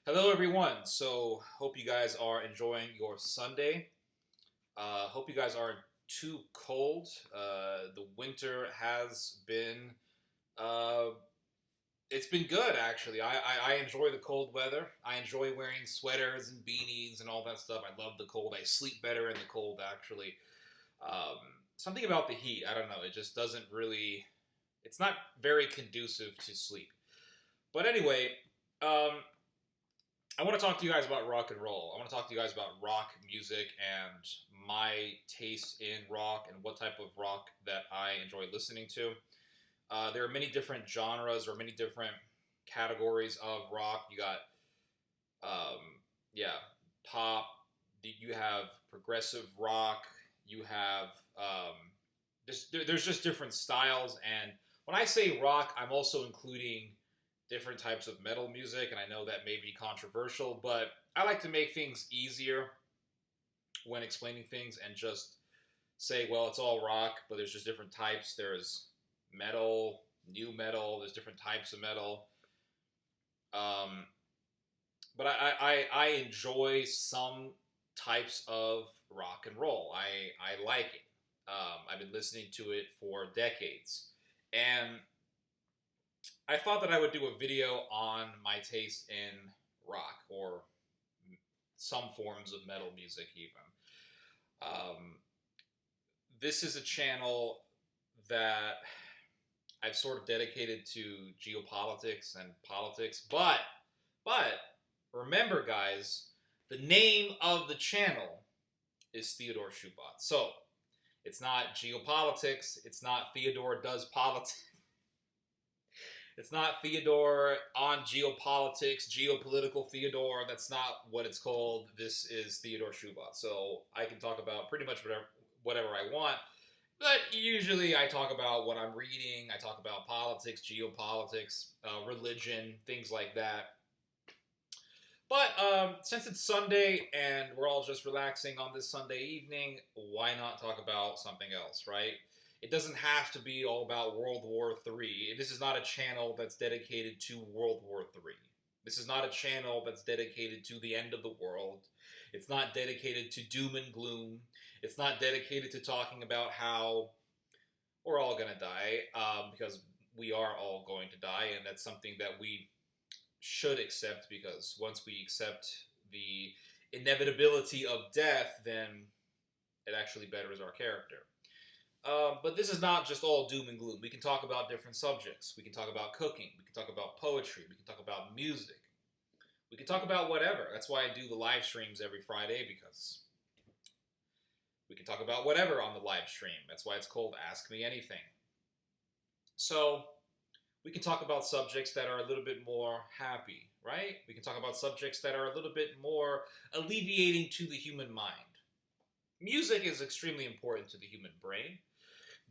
Hello, everyone. So, hope you guys are enjoying your Sunday. Hope you guys aren't too cold. The winter has been, uh, it's been good actually. I enjoy the cold weather. I enjoy wearing sweaters and beanies and all that stuff. I love the cold. I sleep better in the cold actually. Um, Something about the heat. I don't know. It just doesn't really. It's not very conducive to sleep. But anyway, um, I want to talk to you guys about rock and roll. I want to talk to you guys about rock music and my taste in rock and what type of rock that I enjoy listening to. There are many different genres or many different categories of rock. You got, um, yeah, pop. You have progressive rock. You have there's just different styles. And when I say rock, I'm also including different types of metal music, and I know that may be controversial, but I like to make things easier when explaining things and just say, well, it's all rock, but there's just different types. There's metal, new metal, there's different types of metal. Um, but I enjoy some types of rock and roll. I like it. I've been listening to it for decades. And I thought that I would do a video on my taste in rock or some forms of metal music, even. Um, this is a channel that I've sort of dedicated to geopolitics and politics, but remember, guys, the name of the channel is Theodore Shubot. So it's not geopolitics. It's not Theodore does politics. It's not Theodore on geopolitics, geopolitical Theodore. That's not what it's called. This is Theodore Shubot. So I can talk about pretty much whatever I want. But usually I talk about what I'm reading. I talk about politics, geopolitics, religion, things like that. But since it's Sunday and we're all just relaxing on this Sunday evening, why not talk about something else, right? It doesn't have to be all about World War III. This is not a channel that's dedicated to World War III. This is not a channel that's dedicated to the end of the world. It's not dedicated to doom and gloom. It's not dedicated to talking about how we're all going to die, because we are all going to die, and that's something that we should accept, because once we accept the inevitability of death, then it actually betters our character. But this is not just all doom and gloom. We can talk about different subjects. We can talk about cooking. We can talk about poetry. We can talk about music. We can talk about whatever. That's why I do the live streams every Friday, because we can talk about whatever on the live stream. That's why it's called Ask Me Anything. So we can talk about subjects that are a little bit more happy, right? We can talk about subjects that are a little bit more alleviating to the human mind. Music is extremely important to the human brain.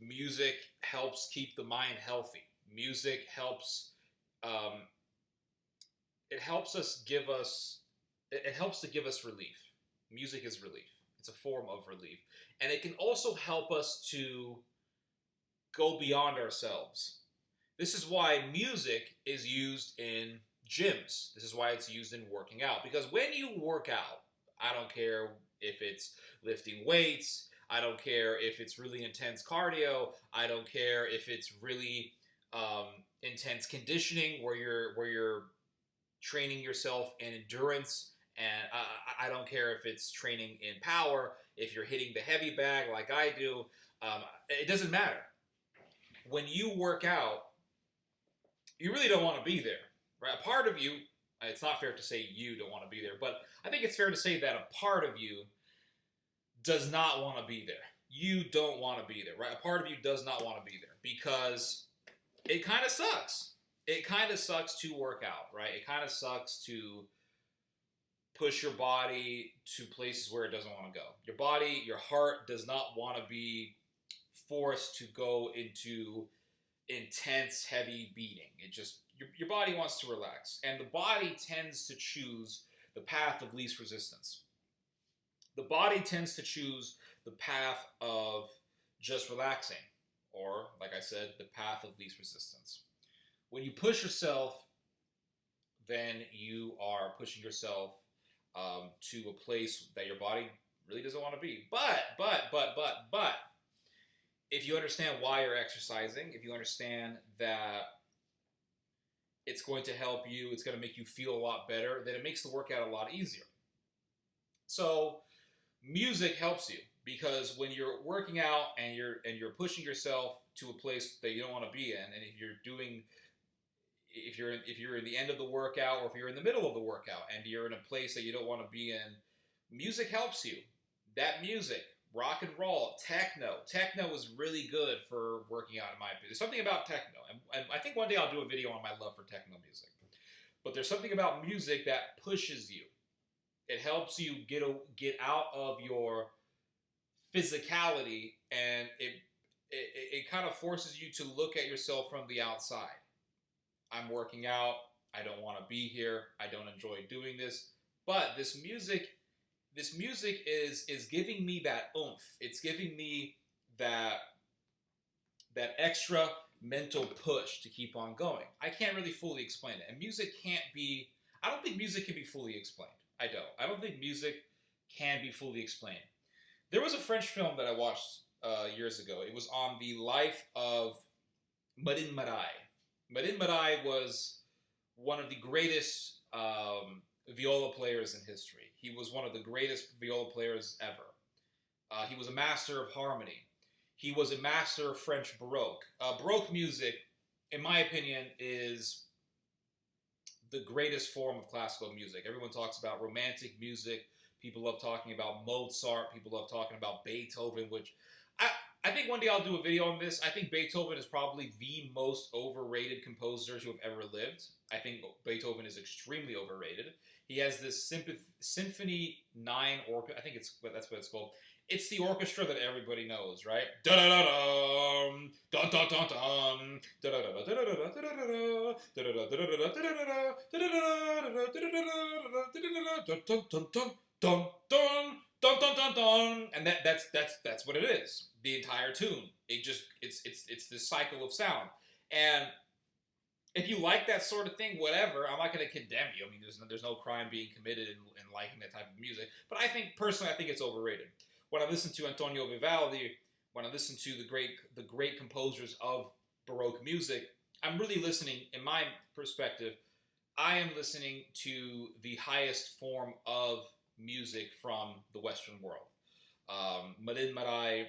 Music helps keep the mind healthy. Music helps. It helps us give us. It helps to give us relief. Music is relief. It's a form of relief, and it can also help us to go beyond ourselves. This is why music is used in gyms. This is why it's used in working out. Because when you work out, I don't care if it's lifting weights, I don't care if it's really intense cardio, I don't care if it's really intense conditioning where you're training yourself in endurance, and I don't care if it's training in power, if you're hitting the heavy bag like I do, it doesn't matter. When you work out, you really don't want to be there, right? A part of you, it's not fair to say you don't want to be there, but I think it's fair to say that a part of you does not want to be there. You don't want to be there, right? A part of you does not want to be there because it kind of sucks. It kind of sucks to work out, right? It kind of sucks to push your body to places where it doesn't want to go. Your body, your heart does not want to be forced to go into intense, heavy beating. It just, your body wants to relax. And the body tends to choose the path of least resistance. The body tends to choose the path of just relaxing, or, like I said, the path of least resistance. When you push yourself then you are pushing yourself to a place that your body really doesn't want to be. But, if you understand why you're exercising, if you understand that it's going to help you, it's going to make you feel a lot better, then it makes the workout a lot easier. So music helps you, because when you're working out and you're pushing yourself to a place that you don't want to be in, and if you're in the end of the workout, or if you're in the middle of the workout and you're in a place that you don't want to be in, music helps you. That music, rock and roll, techno is really good for working out, in my opinion. There's something about techno, and I think one day I'll do a video on my love for techno music. But there's something about music that pushes you. It helps you get out of your physicality, and it kind of forces you to look at yourself from the outside. I'm working out. I don't want to be here. I don't enjoy doing this. But this music is giving me that oomph. It's giving me that extra mental push to keep on going. I can't really fully explain it. And I don't think music can be fully explained. I don't think music can be fully explained. There was a French film that I watched years ago. It was on the life of Marin Marais. Marin Marais was one of the greatest viola players in history. He was one of the greatest viola players ever. He was a master of harmony. He was a master of French Baroque. Baroque music, in my opinion, is the greatest form of classical music. Everyone talks about romantic music. People love talking about Mozart. People love talking about Beethoven, which I think one day I'll do a video on this. I think Beethoven is probably the most overrated composer who have ever lived. I think Beethoven is extremely overrated. He has this Symphony 9 orchestra. I think that's what it's called. It's the orchestra that everybody knows, right? Da da da dum, dun dun dun dun, da da da da da da da da da da da, and that's what it is. The entire tune. It's this cycle of sound. And if you like that sort of thing, whatever, I'm not going to condemn you. I mean, there's no crime being committed in liking that type of music. But personally, I think it's overrated. When I listen to Antonio Vivaldi, when I listen to the great composers of Baroque music, I'm really listening, in my perspective, I am listening to the highest form of music from the Western world. Marin Marais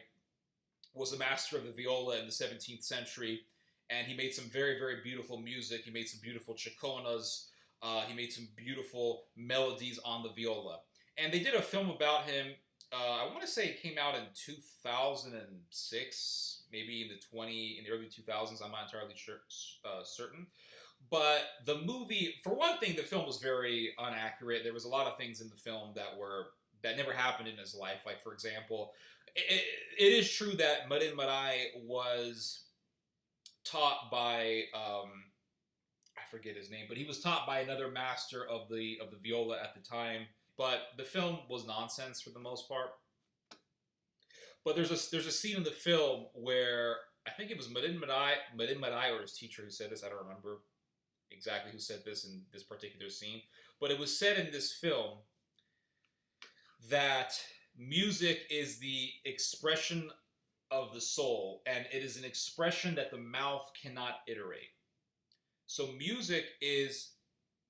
was a master of the viola in the 17th century, and he made some very, very beautiful music. He made some beautiful chaconas. He made some beautiful melodies on the viola. And they did a film about him. I want to say it came out in 2006, maybe in the early 2000s. I'm not entirely certain. But the movie, for one thing, the film was very inaccurate. There was a lot of things in the film that never happened in his life. Like, for example, it is true that Marin Marais was taught by I forget his name, but he was taught by another master of the viola at the time. But the film was nonsense for the most part. But there's a scene in the film where I think it was Marin Marais or his teacher who said this. I don't remember exactly who said this in this particular scene, but it was said in this film that music is the expression of the soul, and it is an expression that the mouth cannot iterate. So music is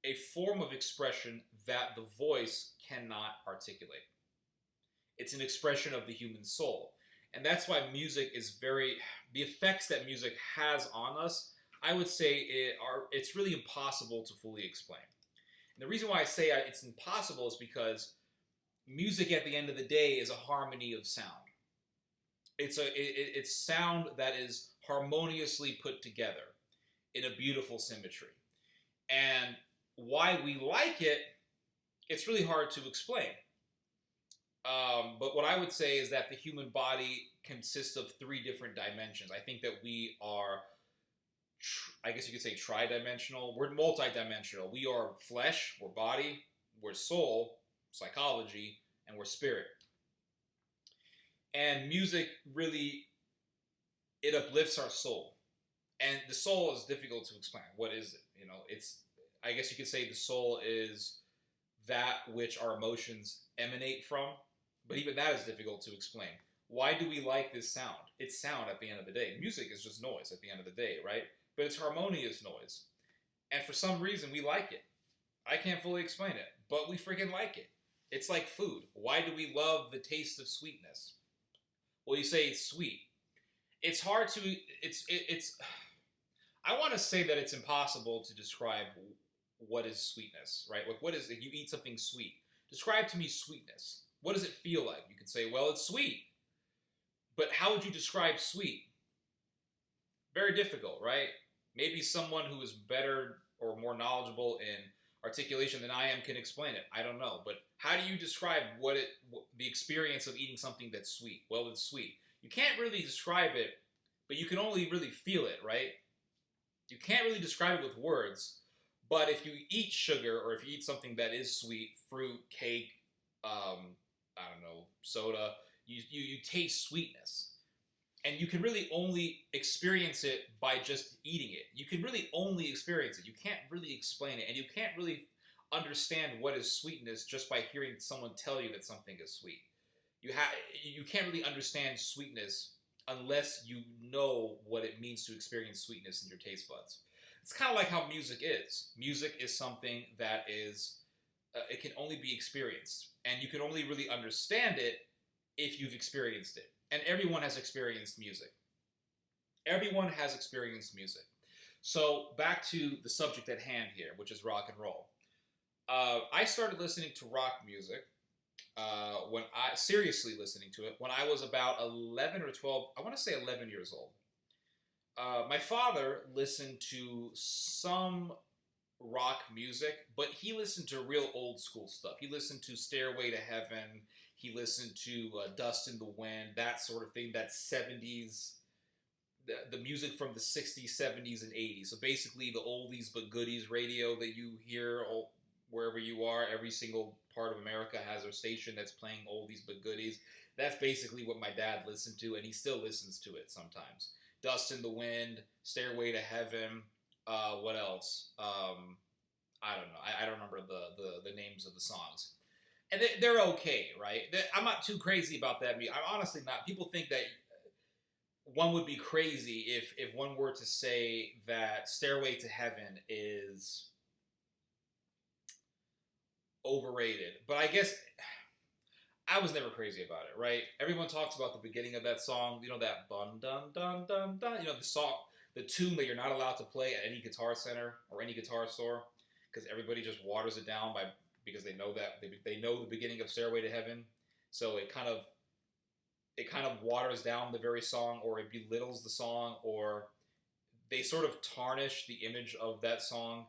a form of expression that the voice cannot articulate. It's an expression of the human soul. And that's why music is the effects that music has on us, I would say it's really impossible to fully explain. And the reason why I say it's impossible is because music at the end of the day is a harmony of sound. It's sound that is harmoniously put together in a beautiful symmetry. And why we like it, it's really hard to explain. But what I would say is that the human body consists of 3 different dimensions. I think that we are, I guess you could say, tridimensional. We're multidimensional. We are flesh, we're body, we're soul, psychology, and we're spirit. And music really, it uplifts our soul. And the soul is difficult to explain. What is it? I guess you could say the soul is that which our emotions emanate from. But even that is difficult to explain. Why do we like this sound? It's sound at the end of the day. Music is just noise at the end of the day, right? But it's harmonious noise. And for some reason, we like it. I can't fully explain it, but we freaking like it. It's like food. Why do we love the taste of sweetness? Well, you say it's sweet. It's hard to. It's. I want to say that it's impossible to describe what is sweetness, right? Like, what is it? You eat something sweet. Describe to me sweetness. What does it feel like? You could say, well, it's sweet. But how would you describe sweet? Very difficult, right? Maybe someone who is better or more knowledgeable in articulation than I am can explain it. I don't know. But how do you describe the experience of eating something that's sweet? Well, it's sweet. You can't really describe it, but you can only really feel it, right? You can't really describe it with words, but if you eat sugar or if you eat something that is sweet, fruit, cake, I don't know, soda, you taste sweetness. And you can really only experience it by just eating it. You can really only experience it. You can't really explain it. And you can't really understand what is sweetness just by hearing someone tell you that something is sweet. You can't really understand sweetness unless you know what it means to experience sweetness in your taste buds. It's kind of like how music is. Music is something that is, it can only be experienced. And you can only really understand it if you've experienced it. And everyone has experienced music. Everyone has experienced music. So back to the subject at hand here, which is rock and roll. I started listening to rock music seriously listening to it when I was about 11 or 12, I want to say 11 years old. My father listened to some rock music, but he listened to real old school stuff. He listened to Stairway to Heaven. He listened to Dust in the Wind, that sort of thing, that 70s, the music from the 60s, 70s, and 80s. So basically the oldies but goodies radio that you hear wherever you are. Every single part of America has a station that's playing oldies but goodies. That's basically what my dad listened to, and he still listens to it sometimes. Dust in the Wind, Stairway to Heaven, what else? I don't know. I don't remember the names of the songs. And they're okay, right? I'm not too crazy about that. I'm honestly not. People think that one would be crazy if one were to say that Stairway to Heaven is overrated. But I guess I was never crazy about it, right? Everyone talks about the beginning of that song. You know, that bun dun dun dun dun. You know, the song, the tune that you're not allowed to play at any guitar center or any guitar store because everybody just waters it down because they know that they know the beginning of Stairway to Heaven, so it kind of waters down the very song, or it belittles the song, or they sort of tarnish the image of that song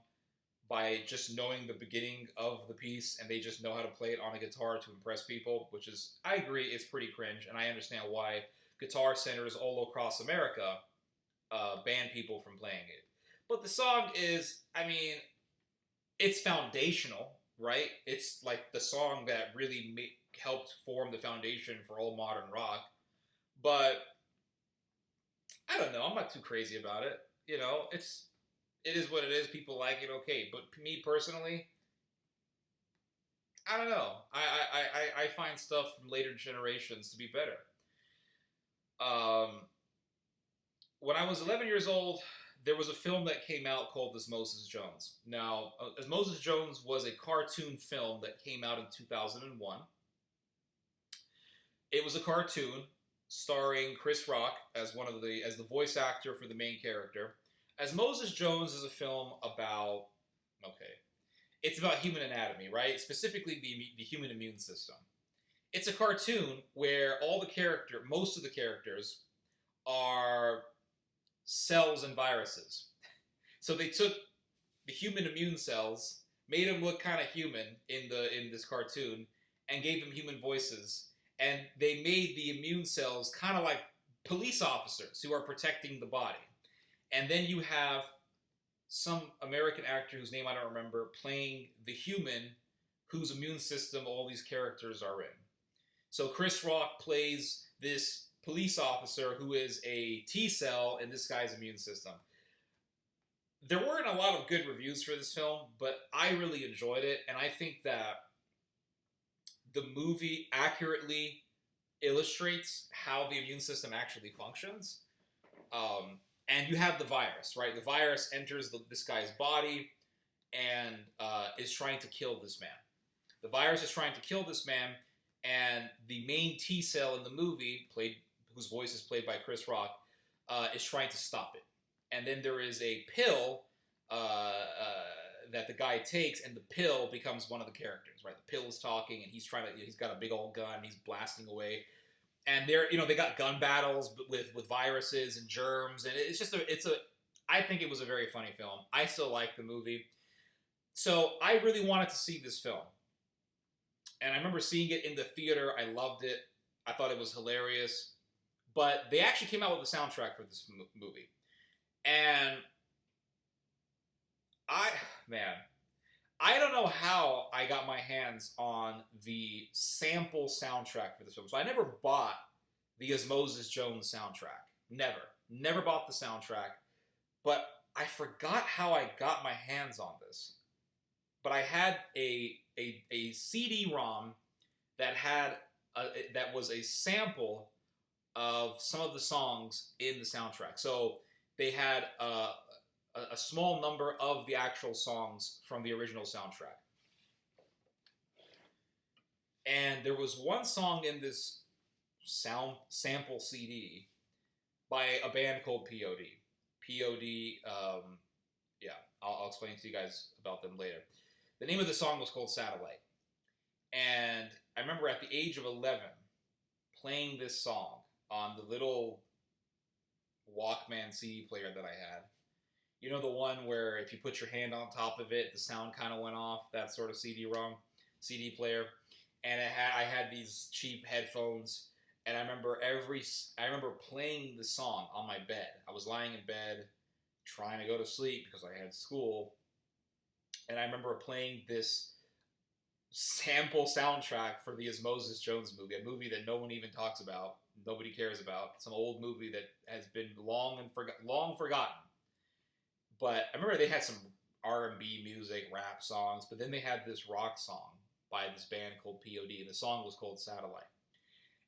by just knowing the beginning of the piece, and they just know how to play it on a guitar to impress people, which is, I agree, it's pretty cringe, and I understand why guitar centers all across America ban people from playing it. But the song is, I mean, it's foundational, right? It's like the song that really helped form the foundation for all modern rock. But I don't know. I'm not too crazy about it. You know, it is what it is. People like it, okay. But me personally, I don't know. I find stuff from later generations to be better. When I was 11 years old, there was a film that came out called Osmosis Jones. Now, Osmosis Jones was a cartoon film that came out in 2001. It was a cartoon starring Chris Rock as the voice actor for the main character. Osmosis Jones is a film about, it's about human anatomy, right? Specifically the human immune system. It's a cartoon where most of the characters are cells and viruses. So they took the human immune cells, made them look kind of human in this cartoon, and gave them human voices. And they made the immune cells kind of like police officers who are protecting the body. And then you have some American actor whose name I don't remember playing the human whose immune system all these characters are in. So Chris Rock plays this police officer who is a T cell in this guy's immune system. there weren't a lot of good reviews for this film, but I really enjoyed it, and I think that the movie accurately illustrates how the immune system actually functions. And you have the virus, right? The virus enters this guy's body and is trying to kill this man. The virus is trying to kill this man, and the main T cell in the movie, whose voice is played by Chris Rock, is trying to stop it. And then there is a pill that the guy takes, and the pill becomes one of the characters, right? The pill is talking, and he's got a big old gun, he's blasting away. And they got gun battles with viruses and germs, and I think it was a very funny film. I still like the movie. So I really wanted to see this film. And I remember seeing it in the theater. I loved it. I thought it was hilarious. But they actually came out with a soundtrack for this movie. And I don't know how I got my hands on the sample soundtrack for this film. So I never bought the Osmosis Jones soundtrack. Never bought the soundtrack. But I forgot how I got my hands on this. But I had a CD-ROM that was a sample of some of the songs in the soundtrack. So they had a small number of the actual songs from the original soundtrack. And there was one song in this sample CD by a band called POD. POD, I'll explain to you guys about them later. The name of the song was called Satellite. And I remember at the age of 11 playing this song on the little Walkman CD player that I had. You know, the one where if you put your hand on top of it, the sound kind of went off, that sort of CD-ROM, CD player. And I had these cheap headphones, and I remember playing the song on my bed. I was lying in bed, trying to go to sleep because I had school, and I remember playing this sample soundtrack for the Osmosis Jones movie, a movie that no one even talks about, nobody cares about, some old movie that has been long forgotten. But I remember they had some R&B music, rap songs, but then they had this rock song by this band called POD, and the song was called Satellite.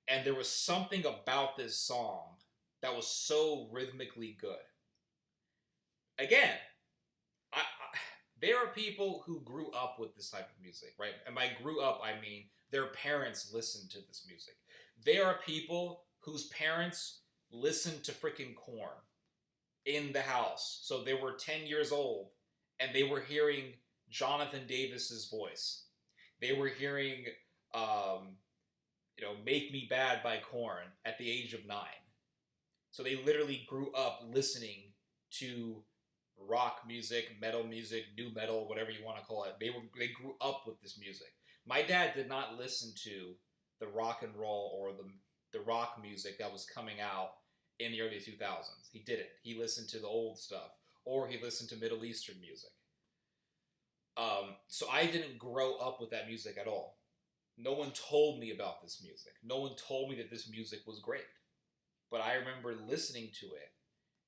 And there was something about this song that was so rhythmically good. Again, there are people who grew up with this type of music, right? And by grew up, I mean their parents listened to this music. There are people whose parents listened to freaking Korn in the house. So they were 10 years old, and they were hearing Jonathan Davis's voice. They were hearing, Make Me Bad by Korn at the age of 9. So they literally grew up listening to rock music, metal music, new metal, whatever you want to call it. They grew up with this music. My dad did not listen to the rock and roll or the rock music that was coming out in the early 2000s. He didn't. He listened to the old stuff, or he listened to Middle Eastern music. So I didn't grow up with that music at all. No one told me about this music. No one told me that this music was great. But I remember listening to it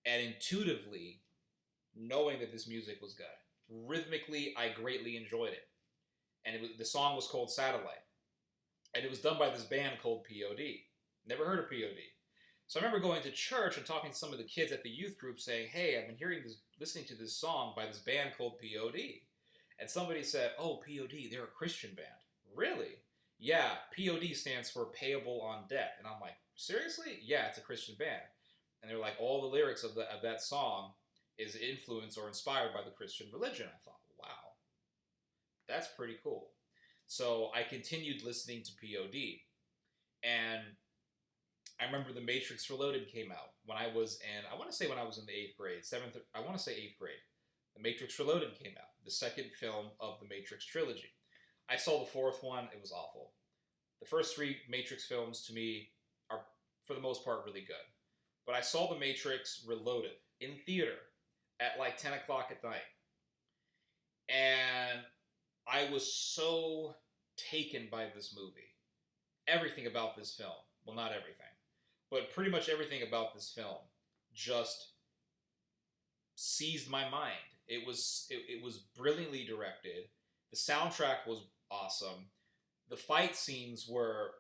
and intuitively knowing that this music was good. Rhythmically, I greatly enjoyed it. And the song was called Satellite. And it was done by this band called POD. Never heard of POD. So I remember going to church and talking to some of the kids at the youth group saying, hey, I've been listening to this song by this band called POD. And somebody said, oh, POD, they're a Christian band. Really? Yeah, POD stands for Payable on Debt. And I'm like, seriously? Yeah, it's a Christian band. And they're like, all the lyrics of that song is influenced or inspired by the Christian religion. I thought, wow, that's pretty cool. So I continued listening to POD. And I remember The Matrix Reloaded came out when I was in the 8th grade, I want to say 8th grade. The Matrix Reloaded came out, the second film of the Matrix trilogy. I saw the fourth one, it was awful. The first 3 Matrix films to me are, for the most part, really good. But I saw The Matrix Reloaded in theater at like 10 o'clock at night. And I was so taken by this movie. Everything about this film, well, not everything, but pretty much everything about this film just seized my mind. It was brilliantly directed. The soundtrack was awesome. The fight scenes were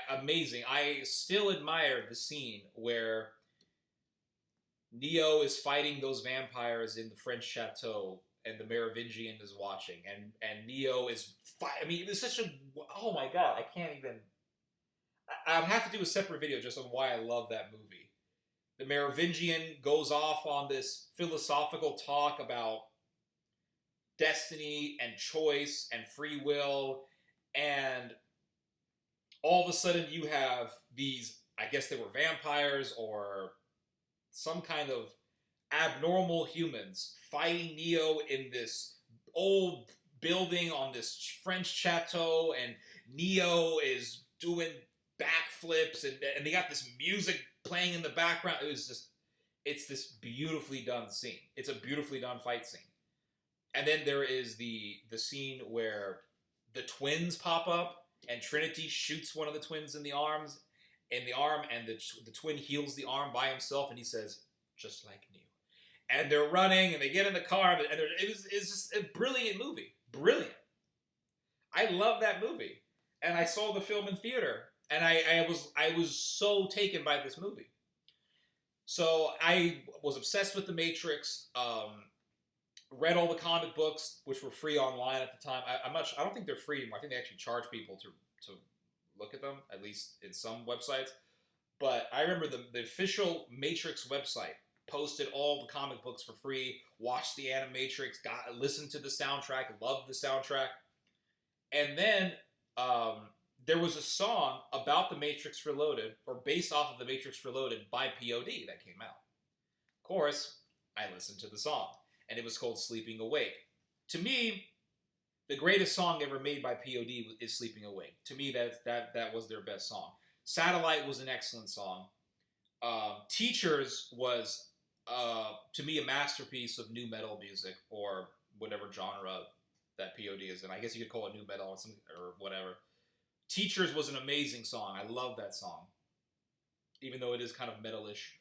amazing. I still admire the scene where Neo is fighting those vampires in the French chateau, and the Merovingian is watching, and Neo is. I mean, it was such a. Oh my god, I can't even. I'd have to do a separate video just on why I love that movie. The Merovingian goes off on this philosophical talk about destiny and choice and free will, and all of a sudden you have these. I guess they were vampires or some kind of abnormal humans fighting Neo in this old building on this French chateau, and Neo is doing backflips, and they got this music playing in the background. It's this beautifully done scene. It's a beautifully done fight scene. And then there is the scene where the twins pop up, and Trinity shoots one of the twins in the arm, and the twin heals the arm by himself, and he says, "Just like new." And they're running, and they get in the car, and it's just a brilliant movie. Brilliant. I love that movie, and I saw the film in theater, and I was so taken by this movie. So I was obsessed with The Matrix. Read all the comic books, which were free online at the time. I don't think they're free anymore. I think they actually charge people to look at them, at least in some websites. But I remember the official Matrix website posted all the comic books for free, watched the Animatrix, listened to the soundtrack, loved the soundtrack. And then there was a song about The Matrix Reloaded, or based off of The Matrix Reloaded, by POD that came out. Of course, I listened to the song, and it was called Sleeping Awake. To me, the greatest song ever made by POD is Sleeping Awake. To me, that was their best song. Satellite was an excellent song. Teachers was, to me, a masterpiece of new metal music, or whatever genre that POD is in. I guess you could call it new metal or whatever. Teachers was an amazing song. I love that song, even though it is kind of metal-ish.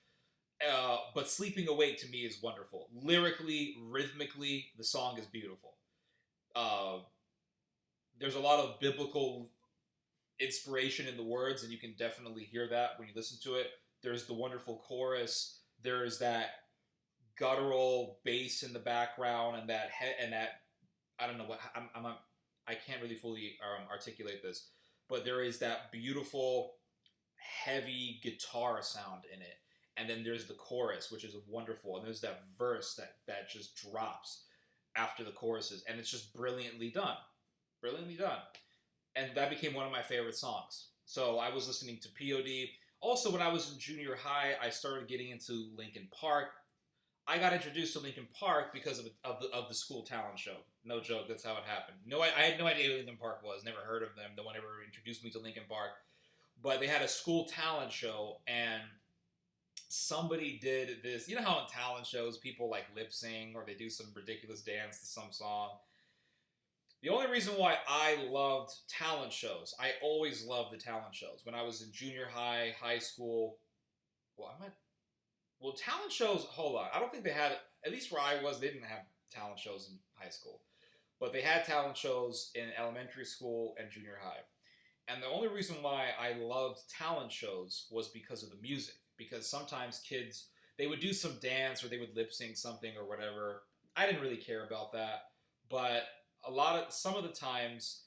But Sleeping Awake to me is wonderful. Lyrically, rhythmically, the song is beautiful. There's a lot of biblical inspiration in the words, and you can definitely hear that when you listen to it. There's the wonderful chorus. There's that guttural bass in the background, and that I don't know what I can't really fully articulate this, but there is that beautiful, heavy guitar sound in it. And then there's the chorus, which is wonderful. And there's that verse that just drops after the choruses. And it's just brilliantly done. Brilliantly done. And that became one of my favorite songs. So I was listening to POD. Also, when I was in junior high, I started getting into Linkin Park. I got introduced to Linkin Park because of the school talent show. No joke, that's how it happened. I had no idea who Linkin Park was. Never heard of them. No one ever introduced me to Linkin Park. But they had a school talent show, and somebody did this. You know how in talent shows people like lip sync, or they do some ridiculous dance to some song? The only reason why I loved talent shows, I always loved the talent shows. When I was in junior high, high school, talent shows, hold on. I don't think they had, at least where I was, they didn't have talent shows in high school. But they had talent shows in elementary school and junior high. And the only reason why I loved talent shows was because of the music. Because sometimes kids, they would do some dance, or they would lip sync something or whatever. I didn't really care about that. But some of the times,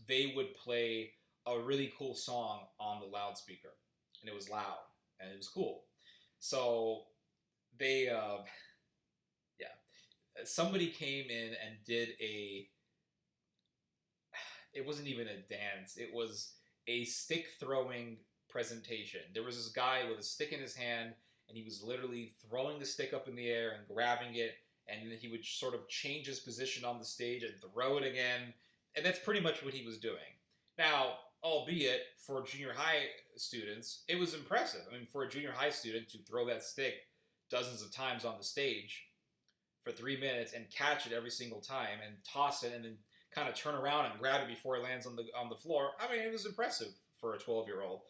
they would play a really cool song on the loudspeaker. And it was loud. And it was cool. So they, somebody came in and did it wasn't even a dance. It was a stick throwing presentation. There was this guy with a stick in his hand, and he was literally throwing the stick up in the air and grabbing it, and then he would sort of change his position on the stage and throw it again. And that's pretty much what he was doing. Now, albeit for junior high students, it was impressive. I mean, for a junior high student to throw that stick dozens of times on the stage for 3 minutes and catch it every single time and toss it and then kind of turn around and grab it before it lands on the floor, I mean, it was impressive for a 12-year-old.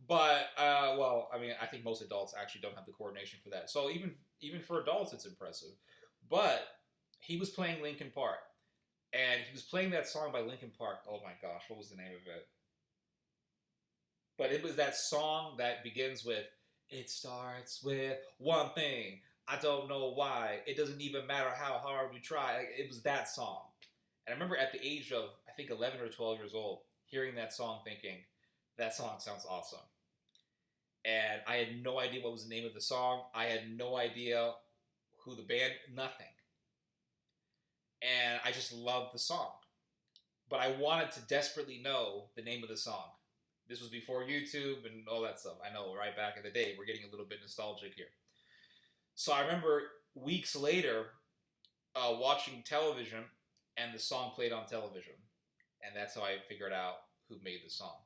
But, I think most adults actually don't have the coordination for that. So even for adults, it's impressive. But he was playing Linkin Park, and he was playing that song by Linkin Park. Oh my gosh, what was the name of it? But it was that song that begins with, "It starts with one thing. I don't know why. It doesn't even matter how hard we try." Like, it was that song. And I remember at the age of, I think, 11 or 12 years old, hearing that song thinking, that song sounds awesome. And I had no idea what was the name of the song. I had no idea who the band, nothing. And I just loved the song. But I wanted to desperately know the name of the song. This was before YouTube and all that stuff. I know, right back in the day. We're getting a little bit nostalgic here. So I remember weeks later watching television, and the song played on television. And that's how I figured out who made the song.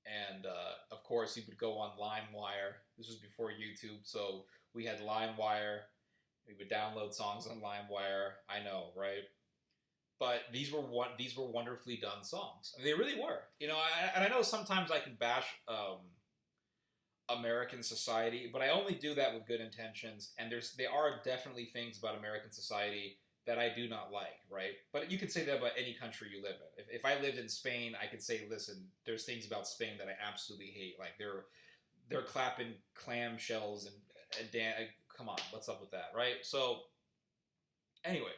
And of course, you would go on LimeWire. This was before YouTube, so we had LimeWire. We would download songs on LimeWire. I know, right? But these were wonderfully done songs. I mean, they really were. You know, and I know sometimes I can bash American society, but I only do that with good intentions. And there are definitely things about American society that I do not like, right? But you could say that about any country you live in. If I lived in Spain, I could say, listen, there's things about Spain that I absolutely hate. Like they're clapping clam shells and come on, what's up with that, right? So anyway,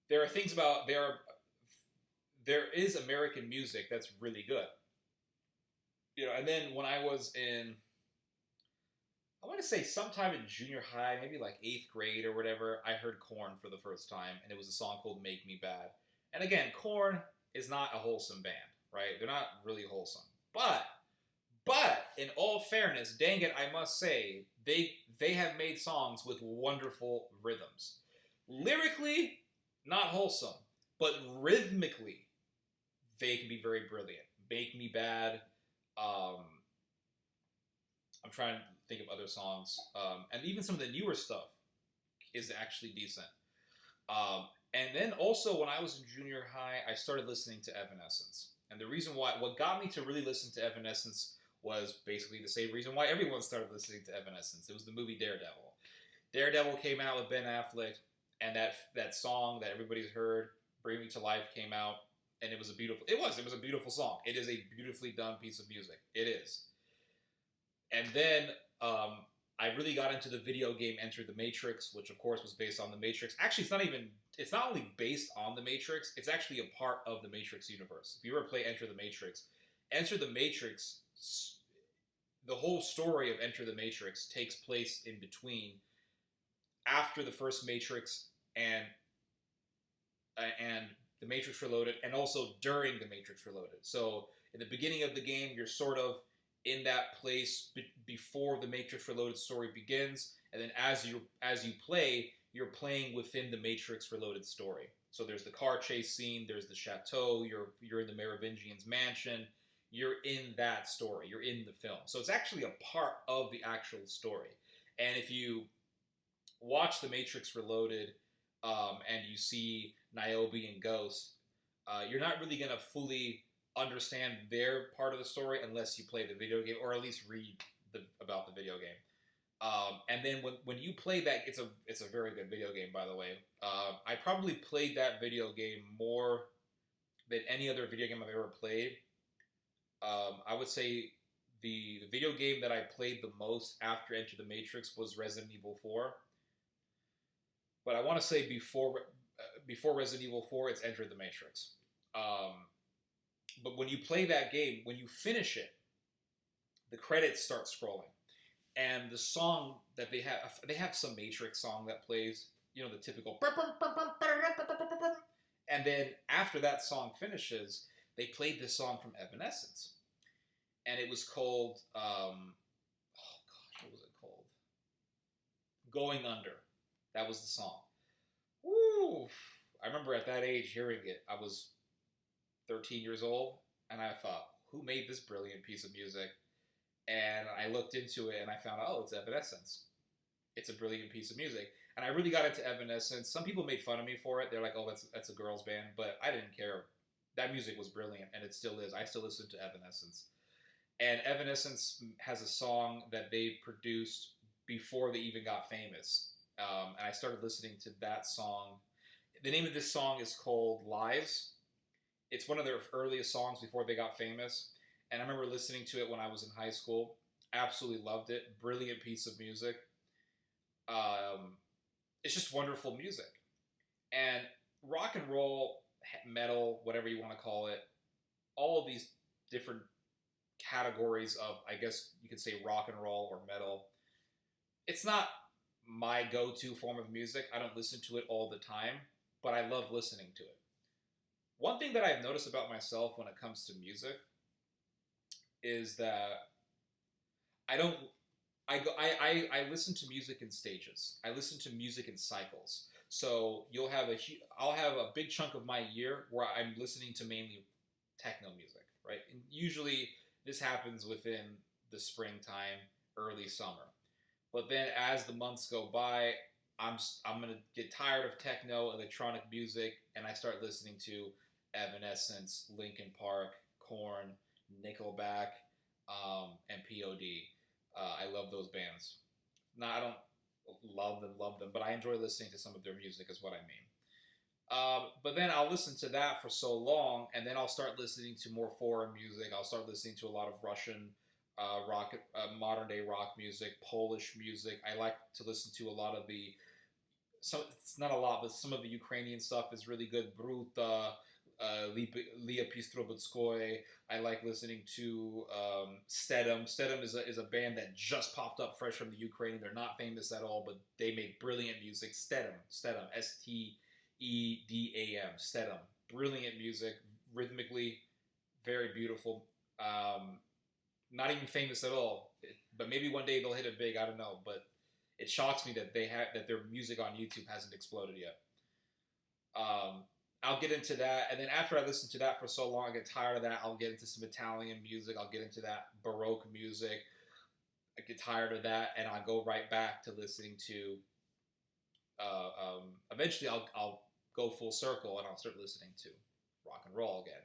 there are things about there is American music that's really good. You know, and then when I was in, I want to say sometime in junior high, maybe like 8th grade or whatever, I heard Korn for the first time, and it was a song called Make Me Bad. And again, Korn is not a wholesome band, right? They're not really wholesome. But in all fairness, dang it, I must say, they have made songs with wonderful rhythms. Lyrically, not wholesome, but rhythmically, they can be very brilliant. Make Me Bad, I'm trying to think of other songs, and even some of the newer stuff is actually decent. And then also when I was in junior high, I started listening to Evanescence. And the reason why, what got me to really listen to Evanescence was basically the same reason why everyone started listening to Evanescence. It was the movie Daredevil. Daredevil came out with Ben Affleck, and that song that everybody's heard, Bring Me to Life, came out, and it was a beautiful song. It is a beautifully done piece of music. It is. And then I really got into the video game Enter the Matrix, which of course was based on the Matrix. Actually, it's not only based on the Matrix, it's actually a part of the Matrix universe. If you ever play Enter the Matrix, the whole story of Enter the Matrix takes place in between, after the first Matrix and the Matrix Reloaded, and also during the Matrix Reloaded. So in the beginning of the game, you're sort of in that place before the Matrix Reloaded story begins, and then as you play, you're playing within the Matrix Reloaded story. So there's the car chase scene, there's the chateau, you're in the Merovingian's mansion, you're in that story, you're in the film. So it's actually a part of the actual story. And if you watch the Matrix Reloaded and you see Niobe and Ghost, you're not really going to fully understand their part of the story unless you play the video game, or at least read about the video game. And then when you play that, it's a very good video game, by the way. I probably played that video game more than any other video game I've ever played. I would say the video game that I played the most after Enter the Matrix was Resident Evil 4. But I want to say before Resident Evil 4, it's Enter the Matrix. But when you play that game, when you finish it, the credits start scrolling. And the song that they have some Matrix song that plays, you know, the typical. And then after that song finishes, they played this song from Evanescence. And it was called, what was it called? Going Under. That was the song. Woo! I remember at that age hearing it. I was 13 years old, and I thought, who made this brilliant piece of music? And I looked into it, and I found out, it's Evanescence. It's a brilliant piece of music. And I really got into Evanescence. Some people made fun of me for it. They're like, oh, that's a girls' band. But I didn't care. That music was brilliant, and it still is. I still listen to Evanescence. And Evanescence has a song that they produced before they even got famous. And I started listening to that song. The name of this song is called Lies. It's one of their earliest songs before they got famous. And I remember listening to it when I was in high school. Absolutely loved it. Brilliant piece of music. It's just wonderful music. And rock and roll, metal, whatever you want to call it, all of these different categories of, I guess you could say, rock and roll or metal. It's not my go-to form of music. I don't listen to it all the time, but I love listening to it. One thing that I've noticed about myself when it comes to music is that I don't. I listen to music in stages. I listen to music in cycles. So I'll have a big chunk of my year where I'm listening to mainly techno music, right? And usually this happens within the springtime, early summer. But then as the months go by, I'm gonna get tired of techno, electronic music, and I start listening to Evanescence, Linkin Park, Korn, Nickelback, and POD. I love those bands. Now I don't love them, but I enjoy listening to some of their music, is what I mean. But then I'll listen to that for so long, and then I'll start listening to more foreign music. I'll start listening to a lot of Russian rock, modern day rock music, Polish music. I like to listen to a lot of it's not a lot, but some of the Ukrainian stuff is really good. Bruta, Lia Pistrobutskoy. I like listening to Stedom. Stedom is a band that just popped up fresh from the Ukraine. They're not famous at all, but they make brilliant music. Stedom, Stedam, Stedam. Brilliant music, rhythmically very beautiful. Not even famous at all, but maybe one day they'll hit it big. I don't know, but it shocks me that their music on YouTube hasn't exploded yet. I'll get into that, and then after I listen to that for so long, I get tired of that. I'll get into some Italian music. I'll get into that Baroque music. I get tired of that, and I'll go right back to listening to. Eventually, I'll go full circle, and I'll start listening to rock and roll again.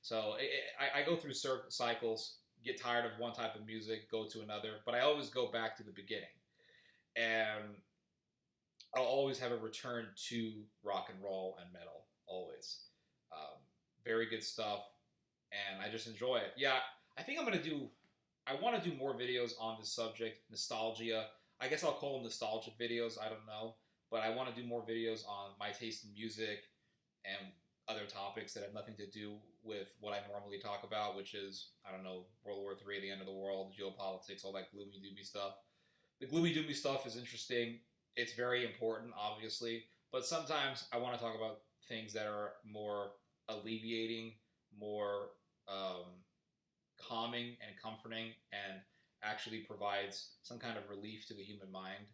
So I go through cycles, get tired of one type of music, go to another, but I always go back to the beginning, and I'll always have a return to rock and roll and metal. Always. Very good stuff, and I just enjoy it. Yeah, I think I want to do more videos on this subject, nostalgia. I guess I'll call them nostalgic videos, I don't know, but I want to do more videos on my taste in music and other topics that have nothing to do with what I normally talk about, which is, I don't know, World War III, the end of the world, geopolitics, all that gloomy doomy stuff. The gloomy doomy stuff is interesting. It's very important, obviously, but sometimes I want to talk about things that are more alleviating, more calming and comforting, and actually provides some kind of relief to the human mind.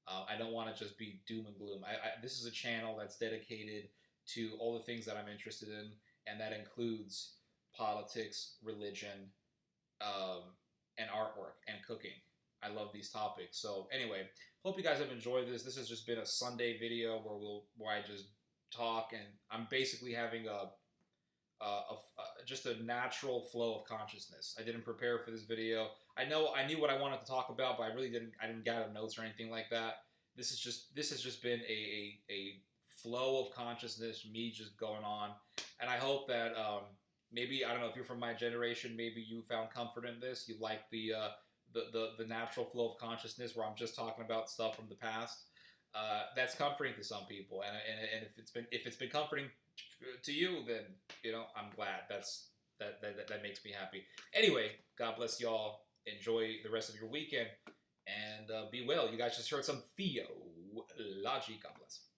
I don't want to just be doom and gloom. This is a channel that's dedicated to all the things that I'm interested in, and that includes politics, religion, and artwork, and cooking. I love these topics. So anyway, hope you guys have enjoyed this. This has just been a Sunday video where I just talk, and I'm basically having just a natural flow of consciousness. I didn't prepare for this video. I knew what I wanted to talk about, but I didn't gather notes or anything like that. This has just been a flow of consciousness, me just going on, and I hope that maybe, I don't know, if you're from my generation, maybe you found comfort in this. You like the natural flow of consciousness where I'm just talking about stuff from the past. That's comforting to some people, and if it's been comforting to you, then I'm glad. That makes me happy. Anyway, God bless y'all. Enjoy the rest of your weekend, and be well. You guys just heard some theology. God bless.